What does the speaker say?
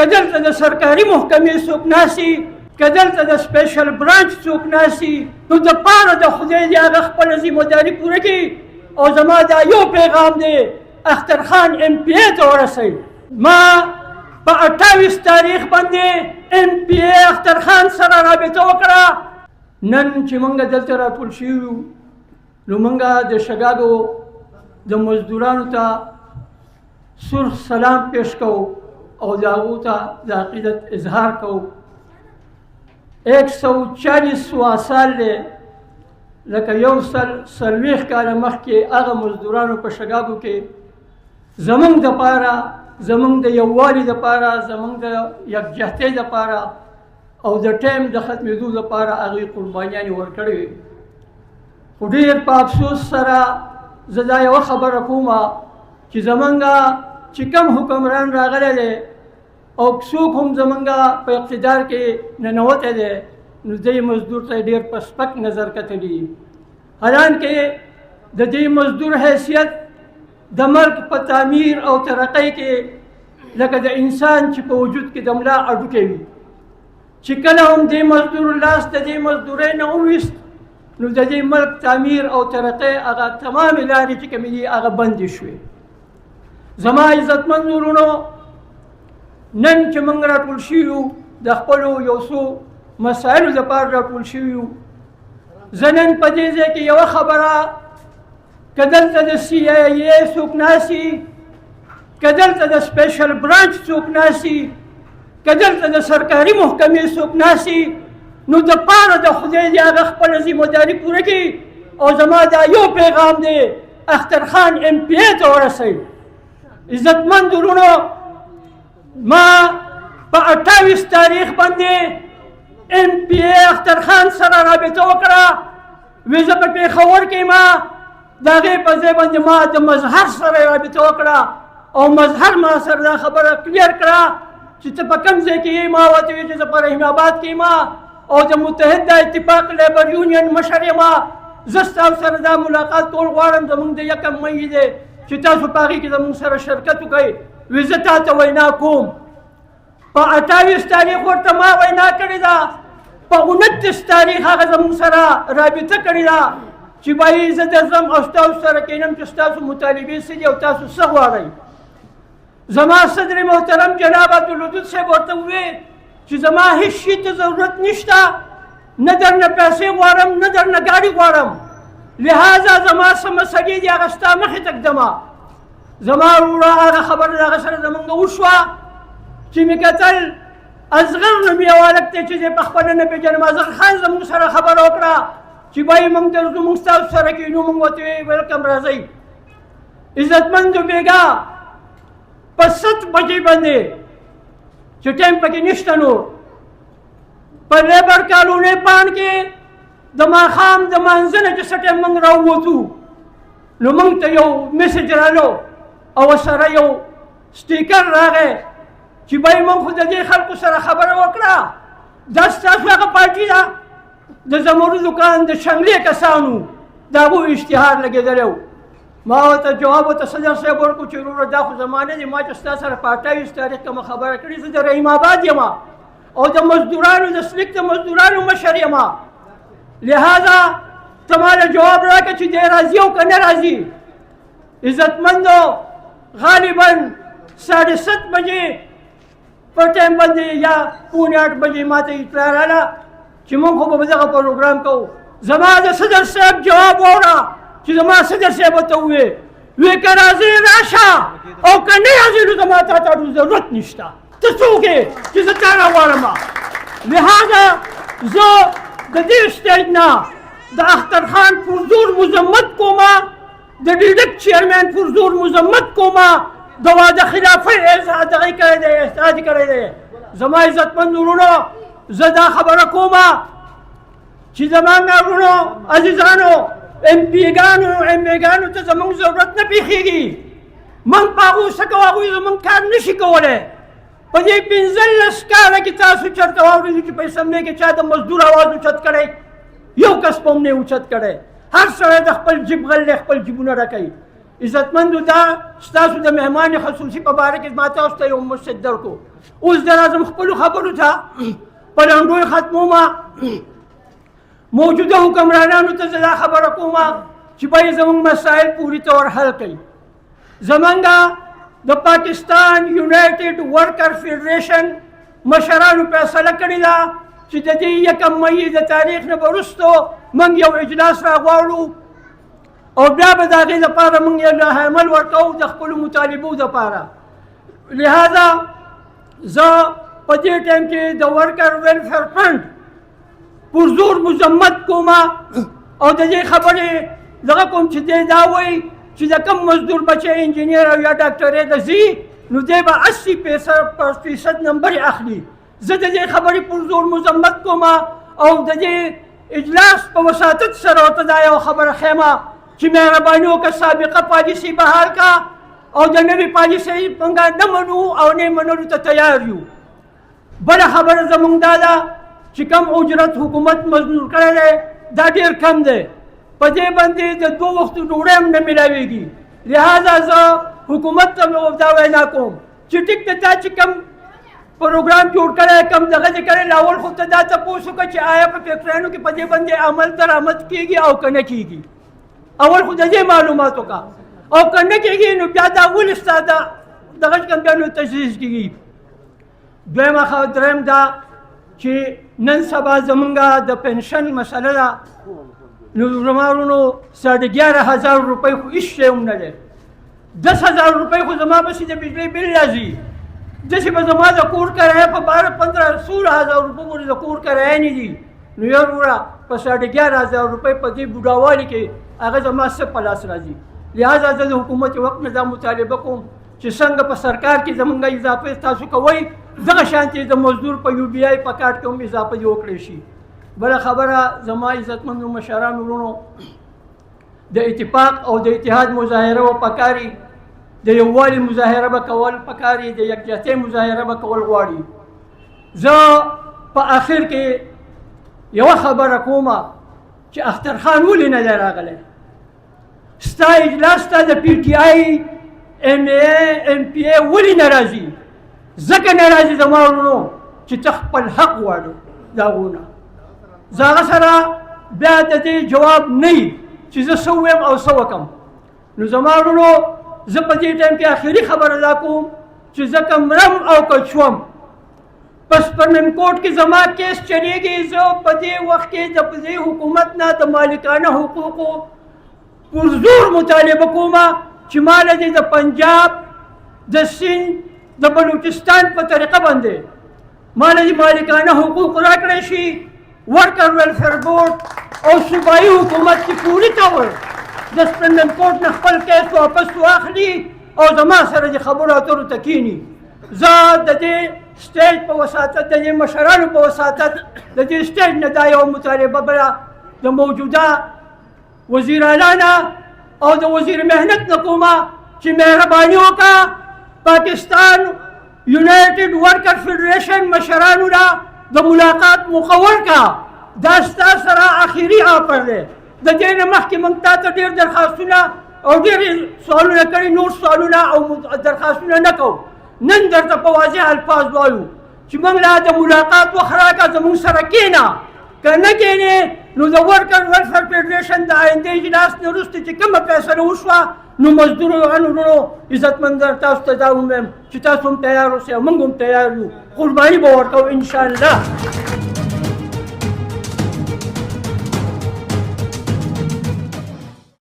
که دلته د سرکاري محکمې څوک ناستي، که دلته د سپیشل برانچ څوک ناستي، نو د پاره د خدای دې هغه خپله ذمهداري پوره کړي. او زما دا یو پیغام دی اخترخان MPA ته ورسوي. ما په 28 تاریخ باندې MPA اخترخان سره رابطه وکړه. نن چې موږ دلته راټول شوي یو، نو موږ د شګاګو د مزدورانو ته سرخ سلام پیش کوو او د هغو ته د عقیدت اظهار کوو. 140 سال دی لکه 140 کاله مخکې هغه مزدورانو په شګاګو کې زمونږ دپاره، زمونږ د یووالي دپاره، زمونږ د یکجهتۍ دپاره او د ټایم د ختمېدو دپاره هغوی قربانیانې ورکړې وې. خو ډېر په افسوس سره زه دا یوه خبره کومه چې زمونږ چې کوم حکمران راغلی دی او څوک هم زمونږ په اقتدار کې ننوتی دی، نو دې مزدور ته ډېر په سپک نظر کتلي. حالانکې د دې مزدور حیثیت د ملک په تعمیر او ترقۍ کې لکه د انسان چې په وجود کې د ملا اډوکی وي، چې کله هم دې مزدور لاس د دې مزدورۍ نه وویست، نو د دې ملک تعمیر او ترقۍ هغه تمامې لارې چې کومې دي هغه بندې شوې. زما عزتمند ورونو، نن چې موږ راټول شوي یو د خپلو یو څو مسایلو دپاره راټول شوي یو، زه نن په دې ځای کې یوه خبره، که دلته د CIA څوک ناستي، که دلته د سپیشل برانچ څوک ناستي، که دلته د سرکاري محکمې څوک ناستي، نو د پاره د خدای دې هغه خپله ذمهداري پوره کړي. او زما دا یو پیغام دی اخترخان MPA ته ورسوي. عزتمند ورونو، ما په 28 تاریخ باندې MPA اخترخان سره رابطه وکړه. وی زه په پېښور کې ما د هغې په ځای باندې ما د مظهر سره رابطه وکړه او مظهر ما سره دا خبره کلیر کړه چې ته په کوم ځای کې یې. ما ورته ویل چې زه په رحیم آباد کې یم او د متحده اتفاق لیبر یونین مشر یم. زه ستاسو سره دا ملاقات کول غواړم، زموږ د 1 مۍ دی چې تاسو په هغې کې زموږ سره شرکت وکړئ. وی زه تا ته وینا کوم. په 28 تاریخ ورته ما وینا کړې ده، په 29 تاریخ هغه زموږ سره رابطه کړې ده چې بایي زه درځم او ستاسو سره کینم چې ستاسو مطالبې څه دي او تاسو څه غواړئ. زما صدر محترم جناب عبدالودود صاحب ورته وویل چې زما هیڅ شي ته ضرورت نشته، نه درنه پیسې غواړم نه درنه ګاډي غواړم، لهذا زما څه مسلې دي هغه ستا مخې ته ږدمه. زما وروڼه هغه خبره د هغه سره زمونږ وشوه چې مې کتل اصغر نومي یو هلک دی چې دی په خپله نه پېژنم. اصغر خان زموږ سره خبره وکړه چې بایي موږ درځو، موږ ستاسو سره کینو. موږ ورته ویل ویلکم راځئ. عزتمندو بېګا په 7 بجې باندې چې ټایم پکې نشته نو په لیبر کالونۍ پان کې د ماښام د مانځه نه چې څه ټایم موږ راووتو، نو موږ ته یو میسج رالو او سره یو سټیکر راغی چې بایي موږ خو د دې خلکو سره خبره وکړه، دا ستاسو هغه پارټي ده د زمرودو کان د شنګلې کسانو د هغو اشتهار لګېدلی و. ما ورته جواب ورته صدر صاحب ورکړو چې وروره دا خو زما نه دي، ما چې ستا سره په 28 تاریخ کومه خبره کړې، زه د رحیم آباد یم او د مزدورانو د سلیک د مزدورانو مشر یم، لهذا ته ماله جواب راکړه چې دی راځي او که نه راځي. عزتمندو، غالبا 7:30 بجې په ټایم باندې یا 7:45 بجې ما ته اطلاع راغله چې موږ خو به دغه پروګرام کوو. زما د صدر صاحب جواب واوره چې زما صدر صاحب ورته وویل، وی که راځې راشه او که نه راځې نو زما تا ته ضرورت نشته، ته څوک یې چې زه تا راغواړم. لهذا زه د دې سټیج نه د اخترخان پر زور مذمت کومه، د ډیډک چیرمین پر زور مذمت کومه، د واده خلافۍ دغه کړی دی، احتجاج کړی دی. زما عزتمند وروڼو، زه دا خبره کومه چې زموږ وروڼو عزیزانو MPA ګانو ته زموږ ضرورت نه پېښېږي. موږ په هغو څه کوو، هغوی زموږ کار نه شي کولی. په دې 15 کاله کې تاسو چېرته واورېدو چې په اسمبلۍ کې چا د مزدور اواز اوچت کړی؟ یو کس په هم نه اوچت کړی. هر سړی د خپل جیب غل دی، خپل جیبونه ډکوي. عزتمندو دا ستاسو د مهمان خصوصي په باره کې ما تاسو ته یو مشت درکو. اوس د راځم خپلو خبرو ته په لنډو یې ختمومه. موجوده حکمرانانو ته زه دا خبره کومه چې باید زموږ مسایل پوري طور حل کړي. زمونږ د پاکستان یونایټډ ورکر فیډریشن مشرانو فیصله کړې ده چې د دې 1 مئی د تاریخ نه وروستو موږ یو اجلاس راغواړو او بیا به د هغې دپاره موږ یو نهي عمل ورکوو د خپلو مطالبو دپاره. لهذا زه په دې ټایم کې د ورکر ویلفیر فنډ پر زور مذمت کومه او د دې خبرې دغه کوم چې دی دا وایي چې د کم مزدور بچی انجینیر او یا ډاکټرۍ ته ځي نو دی به 80% نمبر اخلي. زه د دې خبرې پر زور مذمت کوم او د دې اجلاس په وساطت سره ورته دا یو خبره ښیمه چې مهرباني وکړه سابقه پالیسي بحال کا او د نوې پالیسۍ موږ نه منو او نه منلو ته تیار یو. بله خبره زموږ دا ده چې کم اجرت حکومت مزدور کړی دی دا ډېر کم دی. په دې باندې د 2 وختو ډوډۍ هم نه میلاویږي. لهذا زه حکومت ته دا وینا کوم چې ټیک ده تا چې کم پروګرام جوړ کړی کم دغه دې کړی لاول خو ته دا تپوس وکړه چې آیا په فیکټریانو کې په دې باندې عمل درآمد کېږي او که نه کېږي. اول خو د دې معلومات وکړه او که نه کېږي نو بیا دا ولې ستا دغه چې کوم بیا نو تجهیز کېږي. دریم دا چې نن سبا زمونږ د پنشن مسله ده. نو زما ورونو 11,000 روپۍ خو هېڅ شی هم نه دی. 10,000 روپۍ خو زما پسې د بجلۍ بل راځي. داسې به زما د کور کرایه په 12-15-16,000 روپۍ پورې د کور کرایه نه دي. نو یار وروره په 11,000 روپۍ په دې بوډاوالي کې هغه زما څه په لاس راځي. لهذا زه د حکومت وخت نه دا مطالبه کوم چې څنګه په سرکار کې زمونږ اضافه تاسو کوئ دغه شانتې د مزدور په یو بی آی په کارت کې هم اضافه دې وکړی شي. بله خبره زما عزتمندو مشرانو وروڼو د اتفاق او د اتحاد مظاهره به پکاري، د یووالي مظاهره به کول پکاري، د یکجهتۍ مظاهره به کول غواړي. زه په آخر کې یوه خبره کومه چې اخترخان ولې نه دی راغلی. ستا اجلاس ته د پی ټي آی ایم ای ایم پی ای ولې نه راځي؟ ځکه نه راځي زما وروڼو چې ته خپل حق غواړو د هغو نه. زه هغه سره بیا د دې جواب نه وي چې زه څه ووایم او څه وکړم. نو زما وروڼو زه په دې ټایم کې آخري خبره دا کوم چې زه که مرم او که شوم په سپرمیم کورټ کې زما کیس چلیږي. زه په دې وخت کې د دې حکومت نه د مالکانه حقوقو پر زور مطالبه کوم چې ماله دې د پنجاب د سند د بلوچستان په طریقه باندې ماله دې مالکانه حقوق راکړی شي. ورکر ویلفیر بورډ او صوبایي حکومت چې پوري طور د سپرمیم کورټ نه خپل کیس واپس واخلي او زما سره د خبرو اترو ته کښېني. زه د دې سټیج په وساطت د دې مشرانو په وساطت د دې سټیج نه دا یوه مطالبه بله د موجوده وزیر اعلی نه او د وزیر محنت نه کومه چې مهرباني وکړه پاکستان یونایټډ ورکر فیډریشن مشرانو نه د ملاقات موقع ورکړه. دا ستا سره آخري آفر دی. د دې نه مخکې موږ تا ته ډېر درخواستونه او ډېر سوالونه کړي، نور سوالونه او درخواستونه نه کوو. نن درته په واضح الفاظ وایو چې موږ لا د ملاقات وخت راکړه، زموږ سره کښېنه. که نه کښېنې نو د ورکر ویلفیر فیډریشن د آینده اجلاس نه وروسته چې کومه فیصله وشوه نو مزدورو وروڼو عزتمند تاسو ته دا ووایم چې تاسو هم تیار اوسئ او موږ هم تیار یو. قرباني به ورکوو انشاءالله.